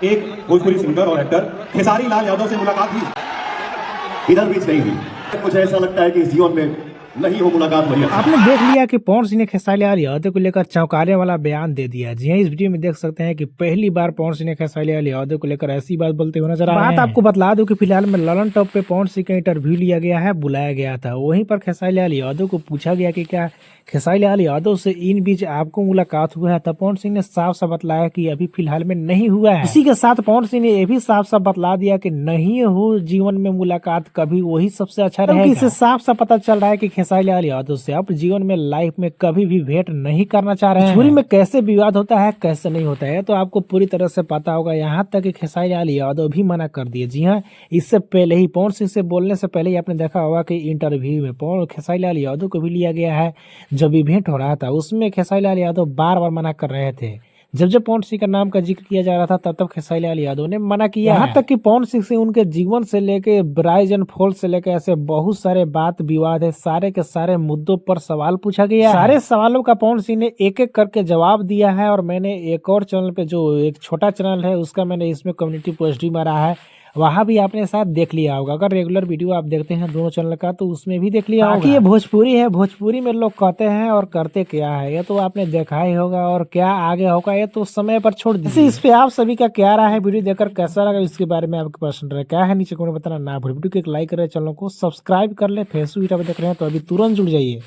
एक भोजपुरी सिंगर और एक्टर खेसारी लाल यादव से मुलाकात हुई, इधर बीच नहीं हुई। मुझे ऐसा लगता है कि इस जीवन में नहीं हो मुलाकात बढ़िया। आपने देख लिया कि पवन सिंह ने खेसारी लाल यादव को लेकर चौंकाने वाला बयान दे दिया। जी हाँ, इस वीडियो में देख सकते हैं कि पहली बार पवन सिंह ने खेसारी लाल यादव को लेकर ऐसी बात बोलते हुए नजर आ रहे हैं। बात आपको बतला दूं कि फिलहाल में ललन टॉप पे पवन सिंह का इंटरव्यू लिया गया है, बुलाया गया था। वहीं पर खेसारी लाल यादव को पूछा गया कि क्या खेसारी लाल यादव से इन बीच आपको मुलाकात हुआ है, तब पवन सिंह ने साफ साफ बतलाया कि अभी फिलहाल में नहीं हुआ है। इसी के साथ पवन सिंह ने यह भी साफ साफ बतला दिया कि नहीं हो जीवन में मुलाकात कभी, वही सबसे अच्छा रहेगा। इससे साफ साफ पता चल रहा है कि खेसारी लाल यादव से आप जीवन में लाइफ में कभी भी भेंट नहीं करना चाह रहे हैं। भोजपुरी में कैसे विवाद होता है, कैसे नहीं होता है, तो आपको पूरी तरह से पता होगा। यहाँ तक कि खेसारी लाल यादव भी मना कर दिए। जी हाँ, इससे पहले ही पवन सिंह से बोलने से पहले ही आपने देखा होगा कि इंटरव्यू में पवन खेसारी लाल यादव को भी लिया गया है। जब इवेंट हो रहा था उसमें खेसारी लाल यादव बार बार मना कर रहे थे। जब जब पवन सिंह का नाम का जिक्र किया जा रहा था तब तब खेसारी लाल यादव ने मना किया। यहाँ तक कि पवन सिंह से उनके जीवन से लेके राइज एंड फॉल से लेके ऐसे बहुत सारे बात विवाद है, सारे के सारे मुद्दों पर सवाल पूछा गया। सारे सवालों का पवन सिंह ने एक एक करके जवाब दिया है। और मैंने एक और चैनल पे, जो एक छोटा चैनल है, उसका मैंने इसमें कम्युनिटी पोस्ट भी मारा है, वहां भी आपने शायद देख लिया होगा। अगर रेगुलर वीडियो आप देखते हैं दोनों चैनल का तो उसमें भी देख लिया होगा। ये भोजपुरी है, भोजपुरी में लोग कहते हैं और करते क्या है, ये तो आपने देखा ही होगा। और क्या आगे होगा ये तो समय पर छोड़ दीजिए। इस पे आप सभी का क्या राय है, वीडियो देखकर कैसा लगा, इसके बारे में आपके पसंद रहे क्या है नीचे कमेंट बताना ना भूलिए। वीडियो को एक लाइक करें, चैनल को सब्सक्राइब कर ले। फेसबुक पे देख रहे हैं तो अभी तुरंत जुड़ जाइए।